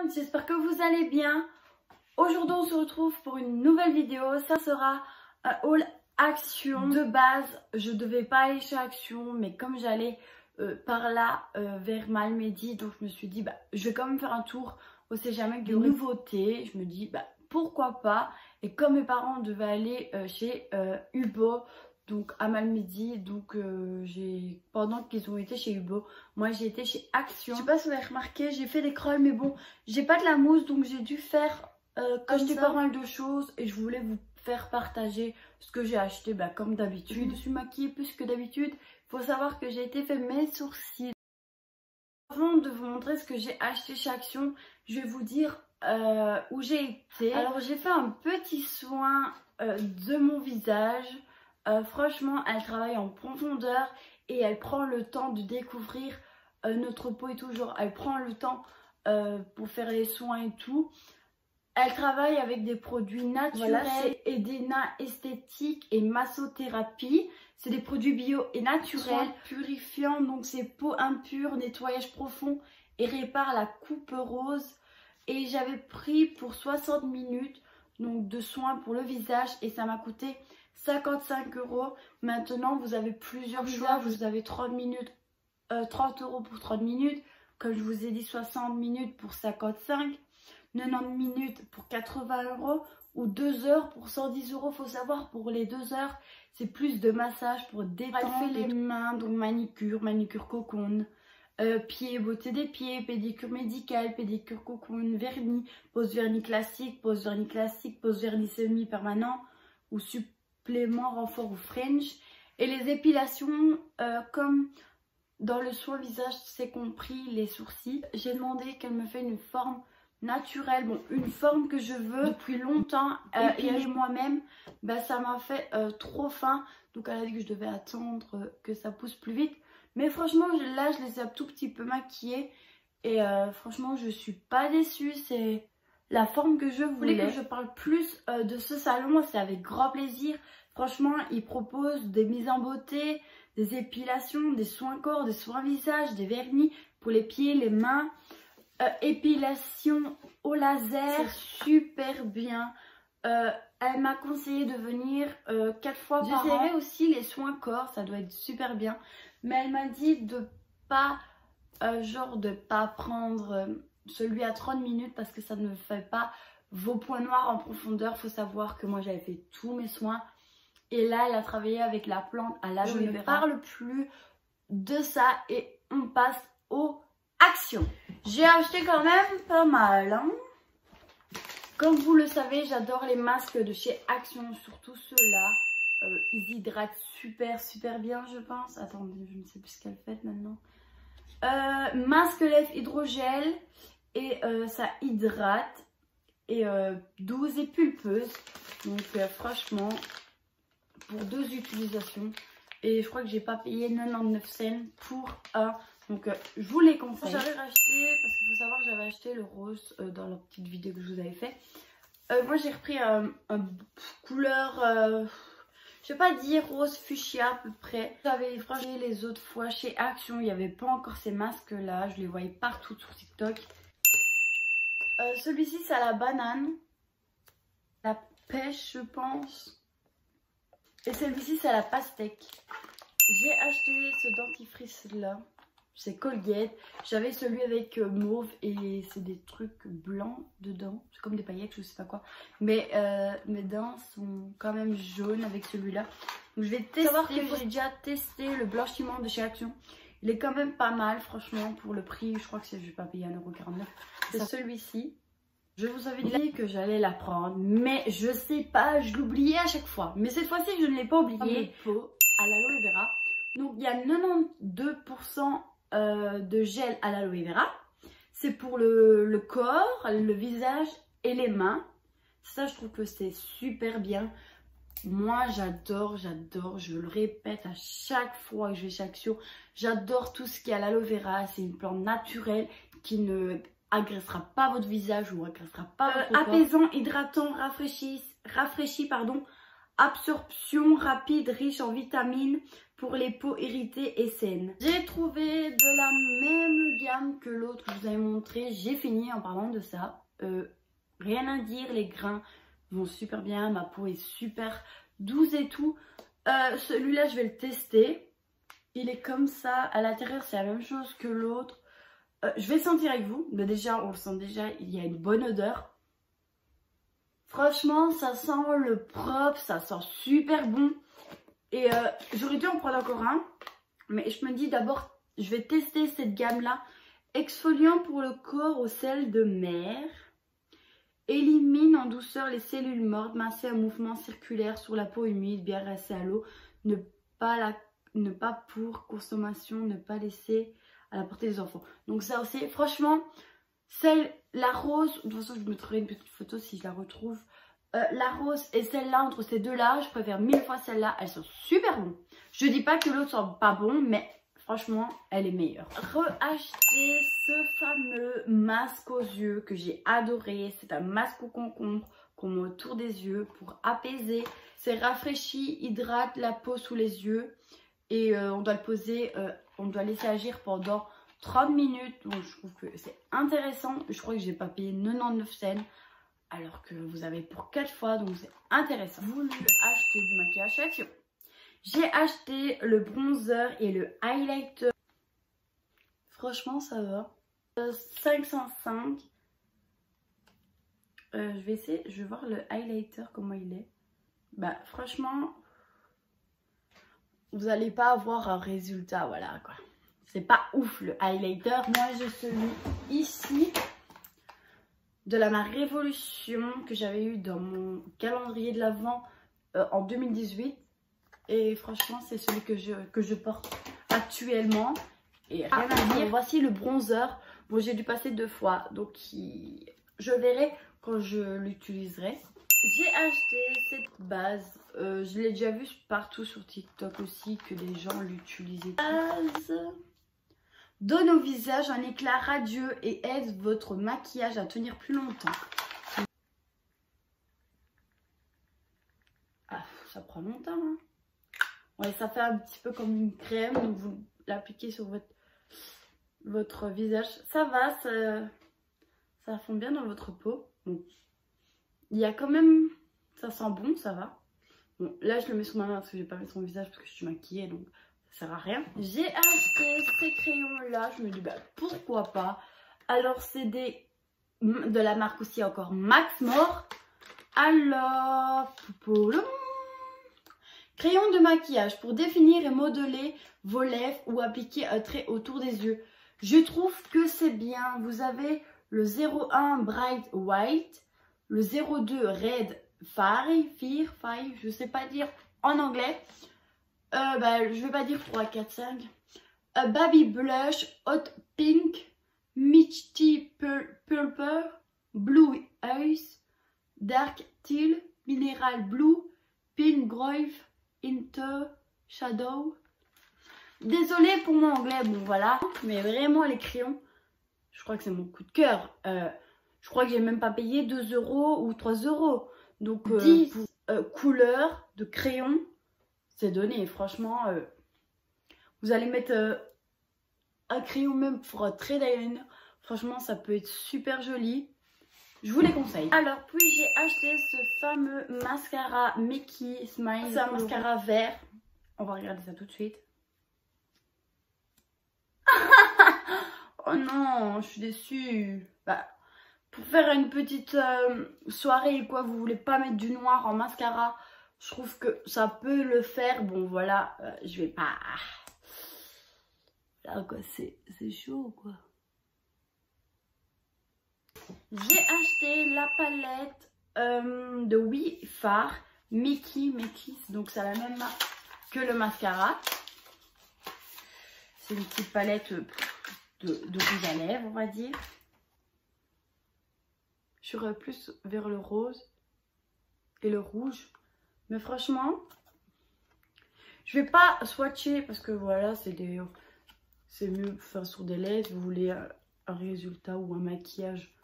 monde, j'espère que vous allez bien. Aujourd'hui on se retrouve pour une nouvelle vidéo. Ça sera un haul Action. De base je devais pas aller chez Action, mais comme j'allais par là vers Malmedy, donc je me suis dit je vais quand même faire un tour. On sait jamais qu'il y aurait des nouveautés. Je me dis pourquoi pas. Et comme mes parents devaient aller chez Hubo, donc à Malmedy, donc pendant qu'ils ont été chez Hubo, moi j'ai été chez Action. Je sais pas si vous avez remarqué, j'ai fait des crolls, mais bon, j'ai pas de la mousse, donc j'ai dû faire acheter pas mal de choses et je voulais vous faire partager ce que j'ai acheté comme d'habitude. Je suis maquillée plus que d'habitude. Faut savoir que j'ai été fait mes sourcils. Avant de vous montrer ce que j'ai acheté chez Action, je vais vous dire où j'ai été. Alors j'ai fait un petit soin de mon visage. Franchement, elle travaille en profondeur et elle prend le temps de découvrir notre peau et tout. Genre, elle prend le temps pour faire les soins et tout. Elle travaille avec des produits naturels, et Edena Esthétique et Massothérapie. C'est des produits bio et naturels, purifiants, donc c'est peau impure, nettoyage profond et répare la coupe rose. Et j'avais pris pour 60 minutes donc de soins pour le visage et ça m'a coûté 55 €. Maintenant vous avez plusieurs choix, vous avez 30 minutes, 30 € pour 30 minutes, comme je vous ai dit 60 minutes pour 55, 90 minutes pour 80 € ou 2 heures pour 110 €. Faut savoir, pour les 2 heures c'est plus de massage pour détendre. Elle fait les mains, donc manicure cocoon, pieds, beauté des pieds, pédicure médicale, pédicure cocoon, vernis, pose vernis classique, pose vernis semi permanent ou supplément renfort ou French. Et les épilations comme dans le soin visage, c'est compris les sourcils. J'ai demandé qu'elle me fait une forme naturelle, bon une forme que je veux depuis longtemps épiler moi-même. Ça m'a fait trop fin, donc elle a dit que je devais attendre que ça pousse plus vite. Mais franchement là je les ai un tout petit peu maquillés et franchement je suis pas déçue, c'est la forme que je voulais. Vous voulez que je parle plus de ce salon, c'est avec grand plaisir. Franchement ils proposent des mises en beauté, des épilations, des soins corps, des soins visage, des vernis pour les pieds, les mains. Épilation au laser, c'est super bien. Elle m'a conseillé de venir 4 fois par an. J'essaierai aussi les soins corps, ça doit être super bien. Mais elle m'a dit de pas prendre celui à 30 minutes parce que ça ne fait pas vos points noirs en profondeur. Faut savoir que moi j'avais fait tous mes soins et là elle a travaillé avec la plante à l'aloe vera. Je ne parle plus de ça et on passe au Action. J'ai acheté quand même pas mal hein. Comme vous le savez, j'adore les masques de chez Action, surtout ceux-là. Ils hydratent super bien je pense. Attendez, je ne sais plus ce qu'elle fait maintenant. Masque lèvres hydrogel et ça hydrate et douce et pulpeuse. Donc franchement, pour 2 utilisations. Et je crois que j'ai pas payé 99 cents pour un. Donc je vous les conseille. J'avais racheté, parce qu'il faut savoir que j'avais acheté le rose dans la petite vidéo que je vous avais fait. Moi j'ai repris un couleur, je vais pas dire rose fuchsia à peu près. J'avais franchement les autres fois chez Action, il n'y avait pas encore ces masques là. Je les voyais partout sur TikTok. Celui-ci c'est à la banane, la pêche je pense. Et celui-ci c'est à la pastèque. J'ai acheté ce dentifrice là. C'est Colgate. J'avais celui avec mauve et c'est des trucs blancs dedans. C'est comme des paillettes, je sais pas quoi. Mais mes dents sont quand même jaunes avec celui-là. Donc je vais tester. Savoir que j'ai déjà testé le blanchiment de chez Action. Il est quand même pas mal, franchement, pour le prix. Je crois que je vais pas payer 1,49 €. C'est celui-ci. Je vous avais dit que j'allais la prendre, mais je sais pas, je l'oubliais à chaque fois. Mais cette fois-ci, je ne l'ai pas oublié. Peau à l'aloe vera. Donc il y a 92% de gel à l'aloe vera. C'est pour le corps, le visage et les mains. Ça je trouve que c'est super bien. Moi j'adore, je le répète à chaque fois que je vais chez Action. J'adore tout ce qui est à l'aloe vera. C'est une plante naturelle qui ne agressera pas votre visage ou agressera pas votre corps. Apaisant, hydratant, rafraîchit absorption rapide, riche en vitamines pour les peaux irritées et saines. J'ai trouvé de la même gamme que l'autre que je vous avais montré. J'ai fini en parlant de ça. Rien à dire, les grains vont super bien, ma peau est super douce et tout. Celui-là, je vais le tester. Il est comme ça. À l'intérieur, c'est la même chose que l'autre. Je vais sentir avec vous. Mais déjà, on le sent déjà, il y a une bonne odeur. Franchement, ça sent le propre, ça sent super bon. Et j'aurais dû en prendre encore un. Mais je me dis d'abord, je vais tester cette gamme-là. Exfoliant pour le corps au sel de mer. Élimine en douceur les cellules mortes, masser un mouvement circulaire sur la peau humide, bien rincée à l'eau. Ne pas pour consommation, ne pas laisser à la portée des enfants. Donc ça aussi, franchement, la rose, de toute façon je vous mettrai une petite photo si je la retrouve. La rose et celle-là, entre ces deux-là, je préfère 1000 fois celle-là. Elles sont super bonnes. Je dis pas que l'autre sont pas bon, mais franchement, elle est meilleure. Re-acheter ce fameux masque aux yeux que j'ai adoré. C'est un masque au concombre qu'on met autour des yeux pour apaiser. C'est rafraîchi, hydrate la peau sous les yeux. Et on doit le poser, on doit laisser agir pendant 30 minutes. Donc je trouve que c'est intéressant. Je crois que j'ai pas payé 99 cents. Alors que vous avez pour 4 fois, donc c'est intéressant. Voulu acheter du maquillage action. J'ai acheté le bronzer et le highlighter. Franchement, ça va. 505. Je vais essayer, je vais voir le highlighter, comment il est. Bah, franchement, vous n'allez pas avoir un résultat, voilà quoi. C'est pas ouf le highlighter. Moi, j'ai celui ici de la marque Révolution que j'avais eu dans mon calendrier de l'Avent en 2018. Et franchement, c'est celui que je porte actuellement. Et rien à dire. Voici le bronzer. Bon, j'ai dû passer 2 fois. Donc, je verrai quand je l'utiliserai. J'ai acheté cette base. Je l'ai déjà vu partout sur TikTok aussi que les gens l'utilisaient. Base donne au visage un éclat radieux et aide votre maquillage à tenir plus longtemps. Ah, ça prend longtemps, hein. Ouais, ça fait un petit peu comme une crème, donc vous l'appliquez sur votre visage. Ça va, ça fond bien dans votre peau. Bon. Il y a quand même, ça sent bon, ça va. Bon, là je le mets sur ma main parce que j'ai pas mis sur mon visage parce que je suis maquillée, donc ça sert à rien. J'ai acheté ces crayons là, je me dis bah pourquoi pas. Alors c'est de la marque aussi encore Max More. Alors, crayon de maquillage pour définir et modeler vos lèvres ou appliquer un trait autour des yeux. Je trouve que c'est bien. Vous avez le 01 Bright White, le 02 Red Fire, je sais pas dire en anglais. Je vais pas dire 3, 4, 5. Baby Blush, Hot Pink, Misty Purple, Blue Ice, Dark Teal, Mineral Blue, Pink Grove, Inter Shadow. Désolée pour mon anglais, bon voilà. Mais vraiment les crayons, je crois que c'est mon coup de cœur. Je crois que j'ai même pas payé 2 € ou 3 €. Donc 10 couleurs de crayons, c'est donné. Franchement, vous allez mettre un crayon même pour un trait d'eyeliner. Franchement, ça peut être super joli. Je vous les conseille. Alors, puis j'ai acheté ce fameux mascara Mickey Smile. C'est un mascara vert. On va regarder ça tout de suite. Oh non, je suis déçue. Bah, pour faire une petite soirée quoi, vous voulez pas mettre du noir en mascara, je trouve que ça peut le faire. Bon voilà, je vais pas... Là quoi, c'est chaud quoi. J'ai acheté la palette de Oui Fard Mickey, donc c'est la même marque que le mascara. C'est une petite palette de rouge à lèvres, on va dire. Je serais plus vers le rose et le rouge. Mais franchement, je vais pas swatcher parce que voilà, c'est mieux de faire sur des lèvres. Vous voulez un résultat ou un maquillage.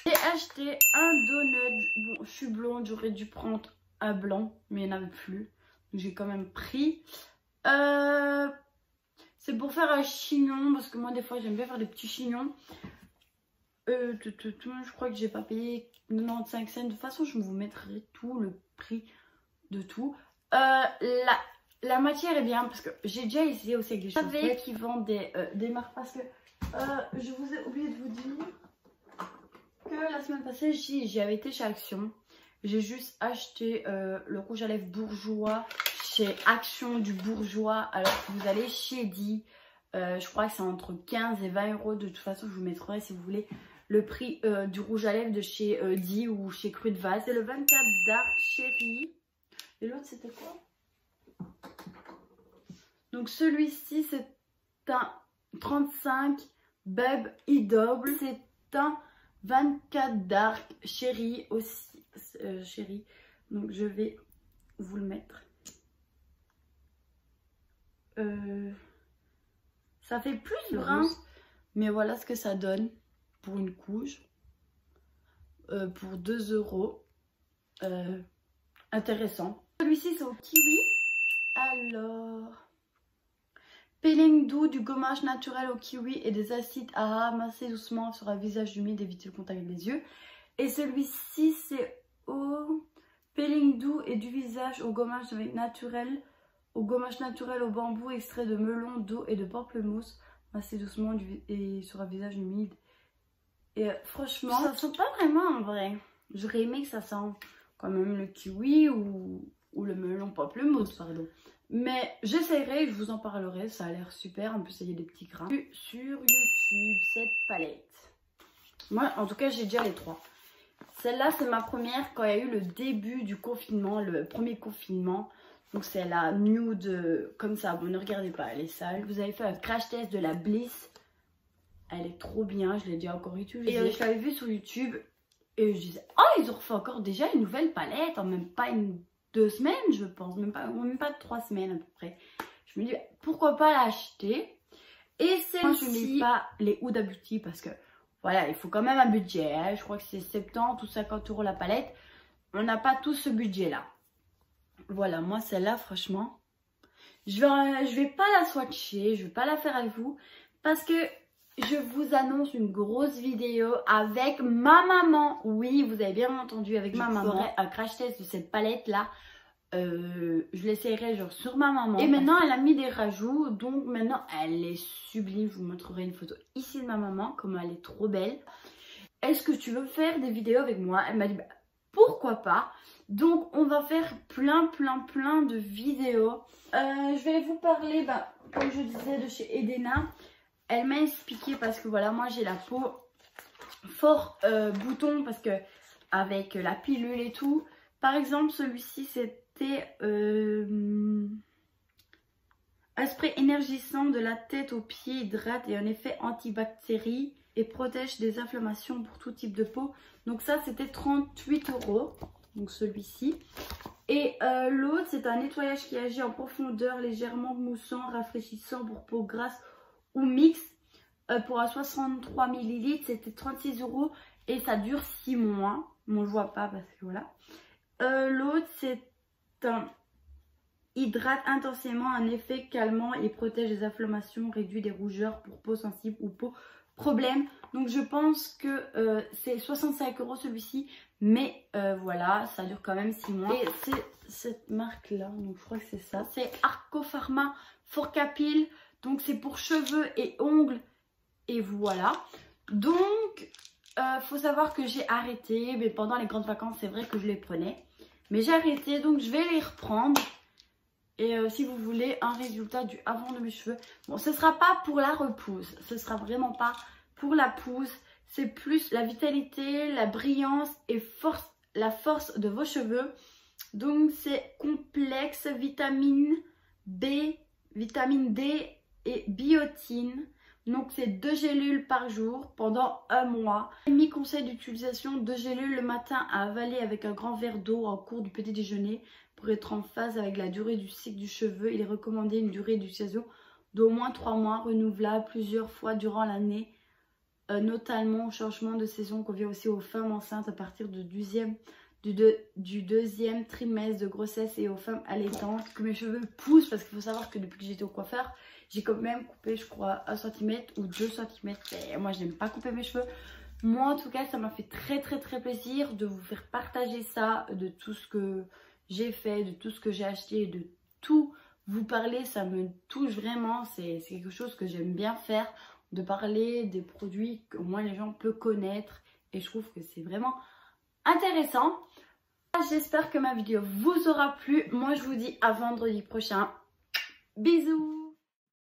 J'ai acheté un donut. Bon, je suis blonde, j'aurais dû prendre un blanc, mais il n'y en avait plus. Donc j'ai quand même pris. C'est pour faire un chignon, parce que moi des fois j'aime bien faire des petits chignons. Je crois que j'ai pas payé 95 cents. De toute façon, je vous mettrai tout le prix de tout. La matière est bien parce que j'ai déjà essayé aussi avec des choses qui vendent des marques. Parce que je vous ai oublié de vous dire que la semaine passée, j'y avais été chez Action. J'ai juste acheté le rouge à lèvres bourgeois chez Action du bourgeois. Alors que vous allez chez Eddy, je crois que c'est entre 15 et 20 euros. De toute façon, je vous mettrai si vous voulez le prix du rouge à lèvres de chez Eddy ou chez Cru de Vase. C'est le 24 Dark Cherry. Et l'autre, c'était quoi? Donc celui-ci, c'est un 35 Bub E-Double. C'est un 24 Dark Cherry aussi. Cherry. Donc je vais vous le mettre. Ça fait plus brun. Mais voilà ce que ça donne pour une couche. Pour 2 euros. Intéressant. Celui-ci, c'est au kiwi. Alors... Peeling doux, du gommage naturel au kiwi et des acides à ramasser doucement sur un visage humide, éviter le contact avec les yeux. Et celui-ci, c'est au peeling doux et du visage au gommage naturel, au bambou, extrait de melon, d'eau et de pamplemousse, ramasser doucement et sur un visage humide. Et franchement, ça sent pas vraiment en vrai. J'aurais aimé que ça sente quand même le kiwi ou le melon pamplemousse, pardon. Mais j'essaierai, je vous en parlerai, ça a l'air super. En plus, il y a des petits grains. Sur YouTube, cette palette. Moi, en tout cas, j'ai déjà les 3. Celle-là, c'est ma première quand il y a eu le début du confinement, le premier confinement. Donc, c'est la nude, comme ça. Bon, ne regardez pas, elle est sale. Vous avez fait un crash test de la Bliss. Elle est trop bien, je l'ai déjà encore utilisée. Et je l'avais vue sur YouTube. Et je disais, oh, ils ont refait encore déjà une nouvelle palette. En même pas 2 semaines, je pense, même pas 3 semaines à peu près. Je me dis pourquoi pas l'acheter. Et celle-ci, je ne mets pas les Huda Beauty parce que voilà, il faut quand même un budget. Hein. Je crois que c'est 70 ou 50 euros la palette. On n'a pas tout ce budget là. Voilà, moi celle-là, franchement, je vais pas la swatcher, je vais pas la faire avec vous parce que je vous annonce une grosse vidéo avec ma maman. Oui, vous avez bien entendu, avec ma maman. Je ferai un crash test de cette palette là. Je l'essayerai genre sur ma maman. Et maintenant elle a mis des rajouts. Donc maintenant elle est sublime. Je vous montrerai une photo ici de ma maman. Comment elle est trop belle. Est-ce que tu veux faire des vidéos avec moi? Elle m'a dit bah, pourquoi pas. Donc on va faire plein de vidéos. Je vais vous parler comme je disais de chez Edena. Elle m'a expliqué parce que voilà, moi j'ai la peau fort bouton parce que avec la pilule et tout. Par exemple, celui-ci c'était un spray énergisant de la tête aux pieds, hydrate et un effet antibactérie et protège des inflammations pour tout type de peau. Donc ça c'était 38 euros. Donc celui-ci. Et l'autre c'est un nettoyage qui agit en profondeur, légèrement moussant, rafraîchissant pour peau grasse ou mixte. Pour un 63 ml, c'était 36 euros et ça dure 6 mois. Bon, je vois pas parce que voilà. L'autre, c'est un hydrate intensément, un effet calmant et protège les inflammations, réduit des rougeurs pour peau sensible ou peau problème. Donc, je pense que c'est 65 euros celui-ci. Mais voilà, ça dure quand même 6 mois. Et c'est cette marque-là, donc je crois que c'est ça. C'est Arco Pharma Forcapil. Donc, c'est pour cheveux et ongles. Et voilà, donc faut savoir que j'ai arrêté, mais pendant les grandes vacances c'est vrai que je les prenais, mais j'ai arrêté, donc je vais les reprendre. Et si vous voulez un résultat du avant de mes cheveux, bon ce sera pas pour la repousse, ce sera vraiment pas pour la pousse, c'est plus la vitalité, la brillance et la force de vos cheveux. Donc c'est complexe, vitamine B, vitamine D et biotine. Donc c'est 2 gélules par jour pendant 1 mois. Mi conseil d'utilisation, 2 gélules le matin à avaler avec un grand verre d'eau en cours du petit déjeuner pour être en phase avec la durée du cycle du cheveu. Il est recommandé une durée d'utilisation d'au moins 3 mois, renouvelable plusieurs fois durant l'année, notamment au changement de saison, convient aussi aux femmes enceintes à partir du du deuxième trimestre de grossesse et aux femmes allaitantes, que mes cheveux poussent, parce qu'il faut savoir que depuis que j'étais au coiffeur, j'ai quand même coupé, je crois, 1 cm ou 2 cm. Et moi, je n'aime pas couper mes cheveux. Moi, en tout cas, ça m'a fait très plaisir de vous faire partager ça, de tout ce que j'ai fait, de tout ce que j'ai acheté, de tout vous parler. Ça me touche vraiment. C'est quelque chose que j'aime bien faire, de parler des produits qu'au moins les gens peuvent connaître. Et je trouve que c'est vraiment intéressant. J'espère que ma vidéo vous aura plu. Moi, je vous dis à vendredi prochain. Bisous!